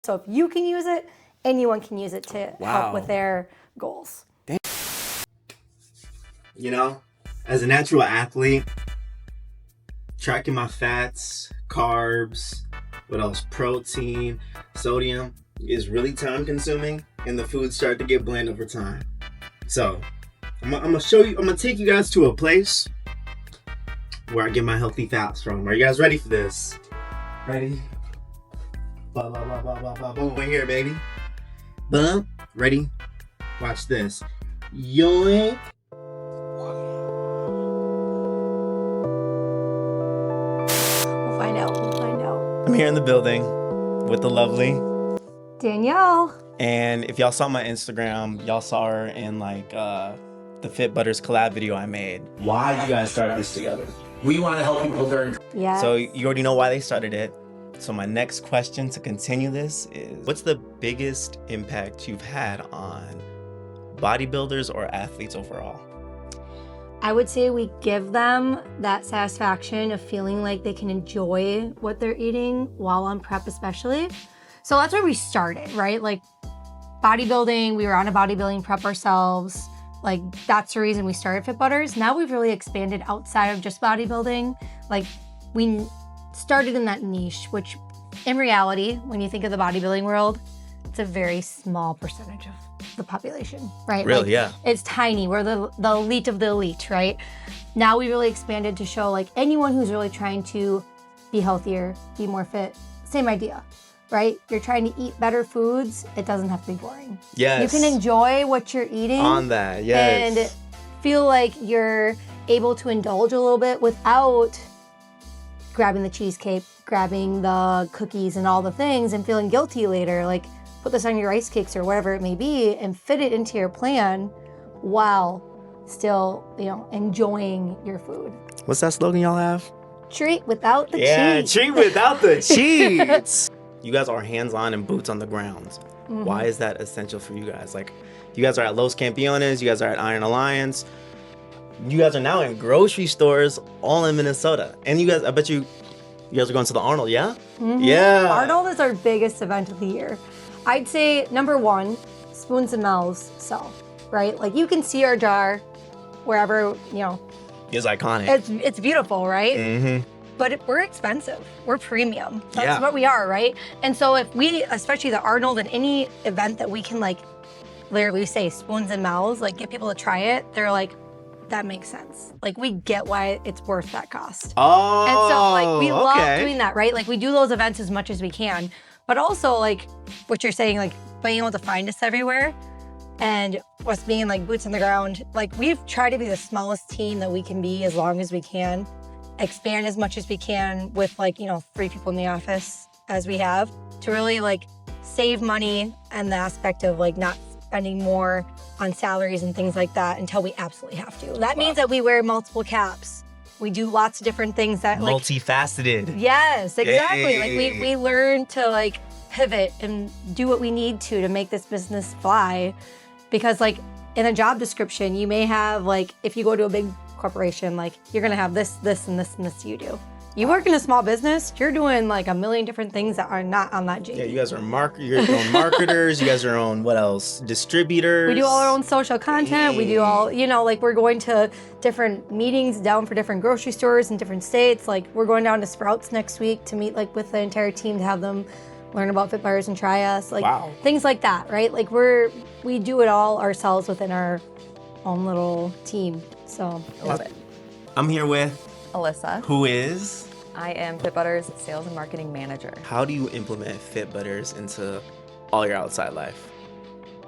So if you can use it, anyone can use it to help with their goals. You know, as a natural athlete, tracking my fats, carbs, what else, protein, sodium is really time consuming, and the foods start to get bland over time. So I'm gonna take you guys to a place where I get my healthy fats from. Are you guys ready for this? Ready? Blah, blah, blah, blah, blah, blah, boom, we're here, baby. Boom, ready? Watch this. Yoink. We'll find out. I'm here in the building with the lovely Danielle. And if y'all saw my Instagram, y'all saw her in like the Fit Butters collab video I made. Why did you guys start this together? We want to help people learn. Yeah. So you already know why they started it. So my next question to continue this is, what's the biggest impact you've had on bodybuilders or athletes overall? I would say we give them that satisfaction of feeling like they can enjoy what they're eating while on prep especially. So that's where we started, right? Like bodybuilding, we were on a bodybuilding prep ourselves. Like that's the reason we started Fit Butters. Now we've really expanded outside of just bodybuilding. Like we started in that niche, which in reality, when you think of the bodybuilding world, it's a very small percentage of the population, right? Really, like, yeah. It's tiny. We're the elite of the elite, right? Now we really expanded to show like anyone who's really trying to be healthier, be more fit, same idea, right? You're trying to eat better foods. It doesn't have to be boring. Yes. You can enjoy what you're eating. On that, yes. And feel like you're able to indulge a little bit without grabbing the cheesecake, grabbing the cookies and all the things and feeling guilty later. Like put this on your rice cakes or whatever it may be and fit it into your plan while still, enjoying your food. What's that slogan y'all have? Treat without the Yeah, cheat. treat without the cheats. You guys are hands-on and boots on the ground. Mm-hmm. Why is that essential for you guys? Like, you guys are at Los Campeones, you guys are at Iron Alliance. You guys are now in grocery stores all in Minnesota. And you guys, I bet you guys are going to the Arnold, yeah? Mm-hmm. Yeah. Arnold is our biggest event of the year. I'd say number one, Spoons and Mel's sell, right? Like you can see our jar wherever, It's iconic. it's beautiful, right? Mm-hmm. But we're expensive. We're premium. That's Yeah. what we are, right? And so if we, especially the Arnold and any event that we can like literally say Spoons and Mel's, like get people to try it, they're like, that makes sense. Like we get why it's worth that cost. Oh, And so like we love okay. doing that, right? Like we do those events as much as we can, but also like what you're saying, like being able to find us everywhere and us being like boots on the ground. Like we've tried to be the smallest team that we can be as long as we can, expand as much as we can with like, 3 people in the office as we have to really like save money and the aspect of like not spending more on salaries and things like that until we absolutely have to. That means that we wear multiple caps. We do lots of different things that like multifaceted. Yes, exactly. Hey. Like we learn to like pivot and do what we need to make this business fly. Because like in a job description, you may have like, if you go to a big corporation, like you're gonna have this, and this you do. You work in a small business, you're doing like a million different things that are not on that JD. Yeah, you guys are your own marketers. You guys are your own, what else? Distributors. We do all our own social content. We do all, like we're going to different meetings down for different grocery stores in different states. Like we're going down to Sprouts next week to meet like with the entire team to have them learn about Fit Butters and try us. Like things like that, right? Like we do it all ourselves within our own little team. So I love it. I'm here with Alysa. who is. I am Fit Butters Sales and Marketing Manager. How do you implement Fit Butters into all your outside life?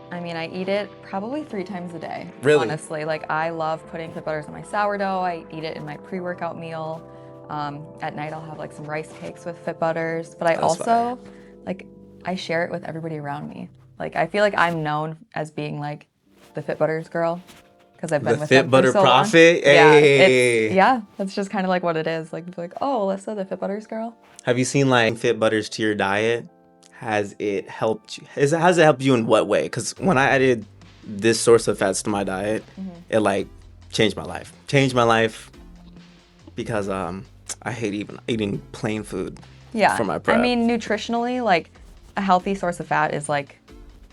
I mean, I eat it probably 3 times a day. Really? Honestly, like I love putting Fit Butters on my sourdough. I eat it in my pre-workout meal. At night, I'll have like some rice cakes with Fit Butters. But I also, I share it with everybody around me. Like I feel like I'm known as being like the Fit Butters girl. Because I've been with Fit them Butter for so long. Prophet. Hey. Yeah, that's just kind of like what it is. Like, people are like, oh, Alysa, the Fit Butters girl. Have you seen like Fit Butters to your diet? Has it helped you? Has it helped you in what way? Because when I added this source of fats to my diet, it like changed my life. Because I hate eating plain food. Yeah. For my prep. I mean, nutritionally, like a healthy source of fat is like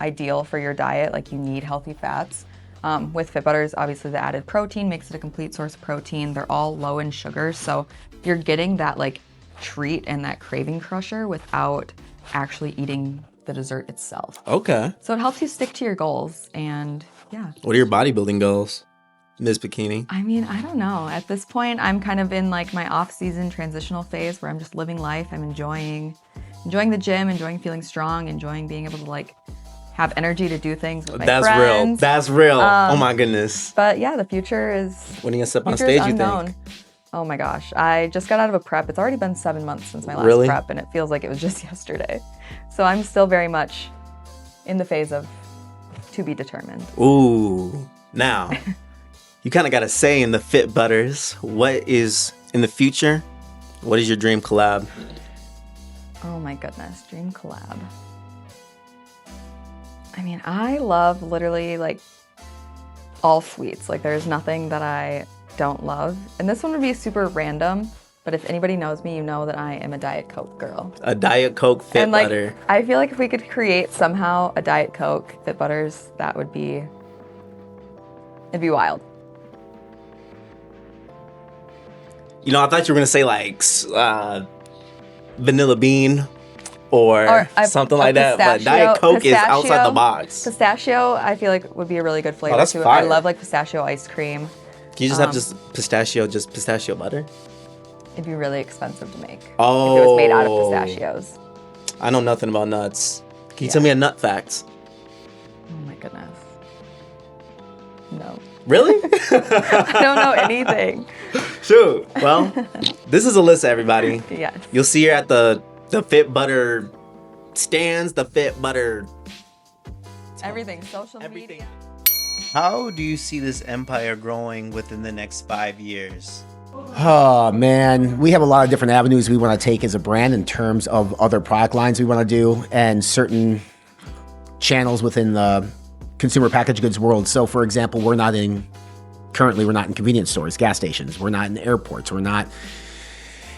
ideal for your diet. Like you need healthy fats. With Fit Butters, obviously the added protein makes it a complete source of protein. They're all low in sugar, so you're getting that like treat and that craving crusher without actually eating the dessert itself. Okay. So it helps you stick to your goals, and yeah. What are your bodybuilding goals, Ms. Bikini? I mean, I don't know. At this point, I'm kind of in like my off-season transitional phase where I'm just living life. I'm enjoying the gym, enjoying feeling strong, enjoying being able to like have energy to do things with my friends. That's real. Oh my goodness. But yeah, the future is When are you gonna step on future is stage, you unknown. think? Oh my gosh. I just got out of a prep. It's already been 7 months since my last Really? prep, and it feels like it was just yesterday. So I'm still very much in the phase of to be determined. Ooh. Now, you kind of got to say in the Fit Butters, what is in the future? What is your dream collab? Oh my goodness, dream collab. I mean, I love literally like all sweets. Like there's nothing that I don't love. And this one would be super random, but if anybody knows me, you know that I am a Diet Coke girl. A Diet Coke Fit And like, Butter. I feel like if we could create somehow a Diet Coke Fit Butters, that would be, it'd be wild. You know, I thought you were gonna say like vanilla bean or something like that. But Diet Coke is outside the box. Pistachio, I feel like would be a really good flavor that's too. fire. I love like pistachio ice cream. Can you just have just pistachio butter? It'd be really expensive to make Oh. if it was made out of pistachios. I know nothing about nuts. Can you tell me a nut fact? Oh my goodness. No. Really? I don't know anything. Shoot. Well, this is Alyssa, everybody. Yes. You'll see her at the Fit Butter stands, the Fit Butter Everything. Social everything. media. How do you see this empire growing within the next 5 years? Oh man, we have a lot of different avenues we want to take as a brand in terms of other product lines we want to do and certain channels within the consumer packaged goods world. So for example, currently we're not in convenience stores, gas stations, we're not in airports, we're not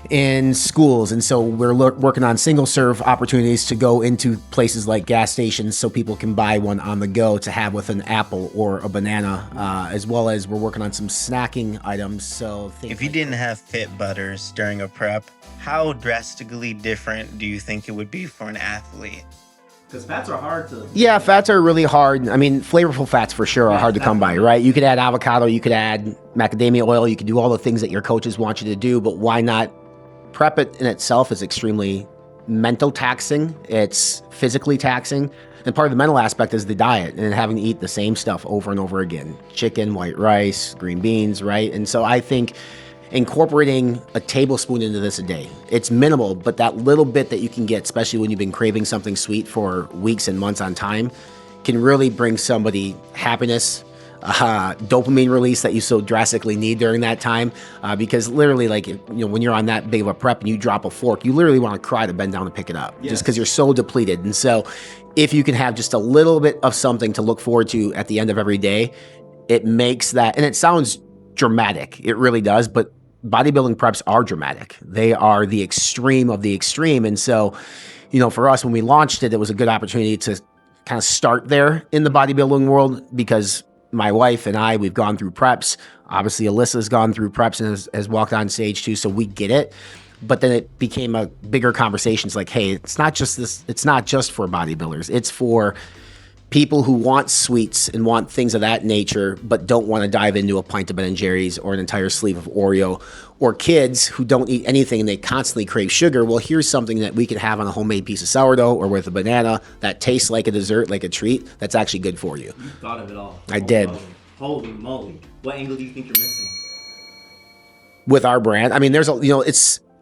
in schools. And so we're working on single serve opportunities to go into places like gas stations so people can buy one on the go to have with an apple or a banana, as well as we're working on some snacking items. So If you didn't have Fit Butters during a prep, how drastically different do you think it would be for an athlete? Because fats are hard to. Yeah, fats are really hard. I mean, flavorful fats for sure are hard to come by, right? You could add avocado, you could add macadamia oil, you could do all the things that your coaches want you to do, but why not? Prep it in itself is extremely mental taxing. It's physically taxing. And part of the mental aspect is the diet and having to eat the same stuff over and over again. Chicken, white rice, green beans, right? And so I think incorporating a tablespoon into this a day, it's minimal, but that little bit that you can get, especially when you've been craving something sweet for weeks and months on time, can really bring somebody happiness, dopamine release that you so drastically need during that time, because literally, like, when you're on that big of a prep and you drop a fork, you literally want to cry to bend down and pick it up, just because you're so depleted. And so if you can have just a little bit of something to look forward to at the end of every day, it makes that, and it sounds dramatic, it really does, but bodybuilding preps are dramatic. They are the extreme of the extreme. And so, for us, when we launched it, it was a good opportunity to kind of start there in the bodybuilding world, because my wife and I, we've gone through preps. Obviously, Alyssa's gone through preps and has walked on stage too, so we get it. But then it became a bigger conversation. It's like, hey, it's not just for bodybuilders. It's for people who want sweets and want things of that nature, but don't want to dive into a pint of Ben & Jerry's or an entire sleeve of Oreo, or kids who don't eat anything and they constantly crave sugar. Well, here's something that we can have on a homemade piece of sourdough or with a banana that tastes like a dessert, like a treat, that's actually good for you. You thought of it all. I did. Holy moly. What angle do you think you're missing? With our brand, I mean, there's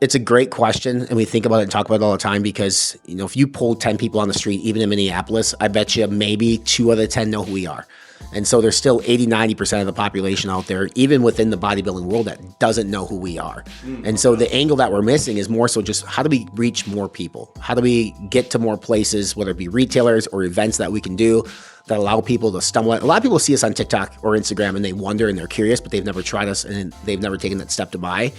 it's a great question, and we think about it and talk about it all the time, because, if you polled 10 people on the street, even in Minneapolis, I bet you maybe 2 out of 10 know who we are. And so there's still 80-90% of the population out there, even within the bodybuilding world, that doesn't know who we are. And so the angle that we're missing is more so just how do we reach more people? How do we get to more places, whether it be retailers or events that we can do that allow people to stumble at. A lot of people see us on TikTok or Instagram and they wonder and they're curious, but they've never tried us and they've never taken that step to buy.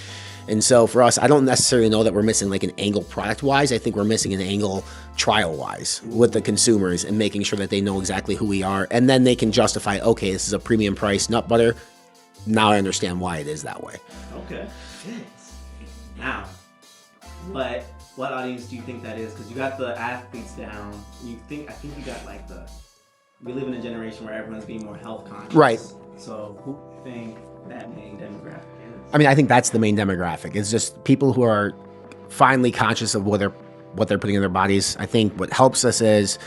And so for us, I don't necessarily know that we're missing like an angle product-wise. I think we're missing an angle trial-wise with the consumers and making sure that they know exactly who we are. And then they can justify, okay, this is a premium price nut butter. Now I understand why it is that way. Okay. Now, what audience do you think that is? Because you got the athletes down. I think you got like we live in a generation where everyone's being more health conscious. Right. So who do you think that main demographic is? I mean, I think that's the main demographic. It's just people who are finally conscious of what they're putting in their bodies. I think what helps us is,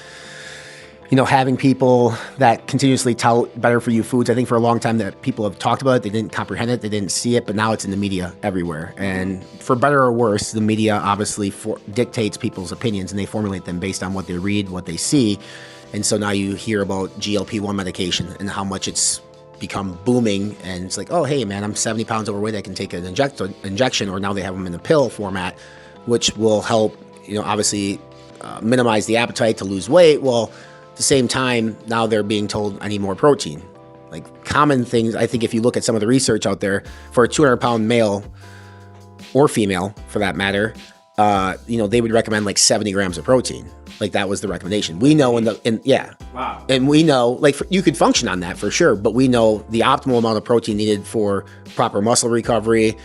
having people that continuously tout better for you foods. I think for a long time that people have talked about it, they didn't comprehend it, they didn't see it, but now it's in the media everywhere. And for better or worse, the media obviously dictates people's opinions and they formulate them based on what they read, what they see. And so now you hear about GLP-1 medication and how much it's become booming. And it's like, oh, hey, man, I'm 70 pounds overweight. I can take an injection, or now they have them in a pill format, which will help, obviously minimize the appetite to lose weight. Well, at the same time, now they're being told I need more protein. Like common things, I think if you look at some of the research out there, for a 200-pound male or female for that matter, they would recommend like 70 grams of protein. Like that was the recommendation. We know Wow. And we know you could function on that for sure, but we know the optimal amount of protein needed for proper muscle recovery,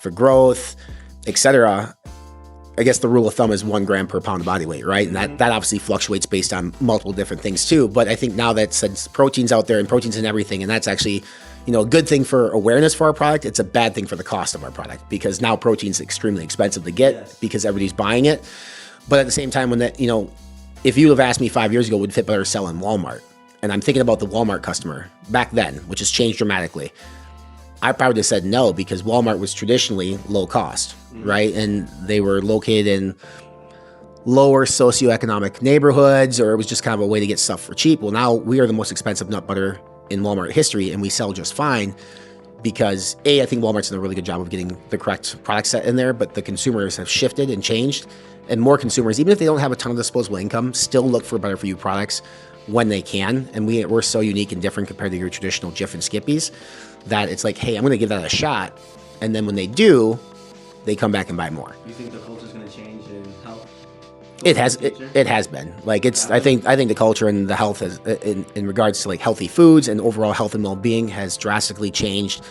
for growth, etc. I guess the rule of thumb is 1 gram per pound of body weight, right? And that obviously fluctuates based on multiple different things too. But I think now that since protein's out there and protein's in everything, and that's actually, a good thing for awareness for our product, it's a bad thing for the cost of our product because now protein's extremely expensive to get because everybody's buying it. But at the same time, when that, if you have asked me 5 years ago, would Fit Butter sell in Walmart? And I'm thinking about the Walmart customer back then, which has changed dramatically. I probably just said no because Walmart was traditionally low cost, right? And they were located in lower socioeconomic neighborhoods, or it was just kind of a way to get stuff for cheap. Well, now we are the most expensive nut butter in Walmart history, and we sell just fine because I think Walmart's done a really good job of getting the correct product set in there, but the consumers have shifted and changed. And more consumers, even if they don't have a ton of disposable income, still look for better for you products when they can. And we're so unique and different compared to your traditional Jif and Skippies that it's like, hey, I'm going to give that a shot. And then when they do, they come back and buy more. You think the culture's going to change in health? It has been. Like I think the culture and the health has in regards to like healthy foods and overall health and well-being has drastically changed.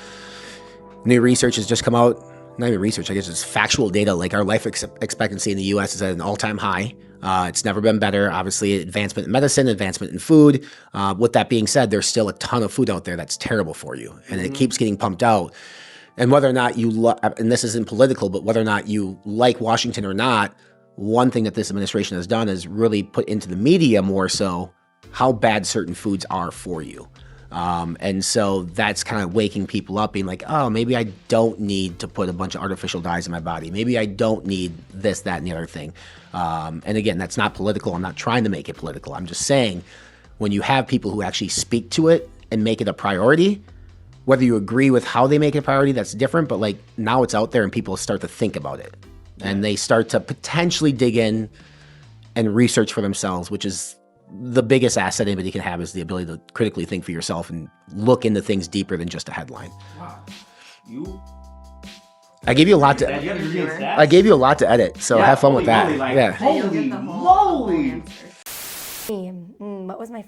New research has just come out. Not even research, I guess it's factual data. Like our life expectancy in the U.S. is at an all-time high. It's never been better. Obviously, advancement in medicine, advancement in food. With that being said, there's still a ton of food out there that's terrible for you, and it keeps getting pumped out. And whether or not and this isn't political, but whether or not you like Washington or not, one thing that this administration has done is really put into the media more so how bad certain foods are for you. And so that's kind of waking people up being like, oh, maybe I don't need to put a bunch of artificial dyes in my body. Maybe I don't need this, that, and the other thing. And again, that's not political. I'm not trying to make it political. I'm just saying when you have people who actually speak to it and make it a priority, whether you agree with how they make it a priority, that's different. But like now it's out there and people start to think about it and they start to potentially dig in and research for themselves, which is the biggest asset anybody can have is the ability to critically think for yourself and look into things deeper than just a headline. Wow. I gave you a lot to edit, so have fun with that. Yeah. Holy moly! What was my...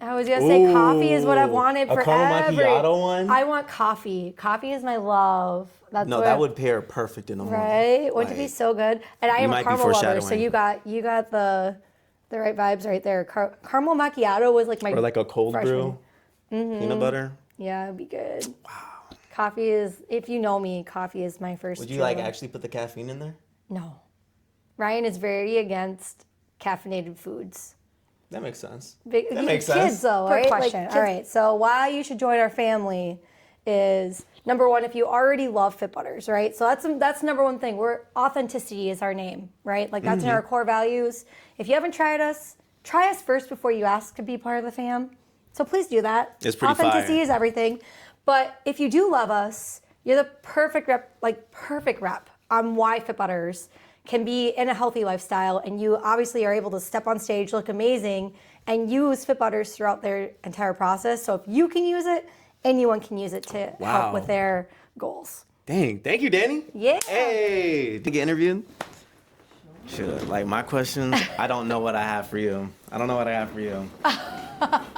I was going to say coffee is what I've wanted forever. A caramel macchiato one? I want coffee. Coffee is my love. That would pair perfect in the morning. Right? Wouldn't it be so good? And I am a caramel lover, so you got the right vibes right there. Caramel macchiato was like my or like a cold freshman. brew, peanut butter. Yeah, it'd be good. Wow. Coffee is, if you know me, coffee is my first. Would you like actually put the caffeine in there? No. Ryan is very against caffeinated foods. That makes sense. That makes sense. Kids though, right? Question. All right. So why you should join our family is number one, if you already love Fit Butters, right? So that's number one thing. Authenticity is our name, right? Like that's in our core values. If you haven't tried us, try us first before you ask to be part of the fam. So please do that. It's pretty Authenticity fire. is everything. But if you do love us, you're the perfect rep on why Fit Butters can be in a healthy lifestyle, and you obviously are able to step on stage, look amazing, and use Fit Butters throughout their entire process. So if you can use it, anyone can use it to help with their goals. Dang, thank you, Danny. Yeah. Hey, did you get interviewed? Sure. Like my questions, I don't know what I have for you.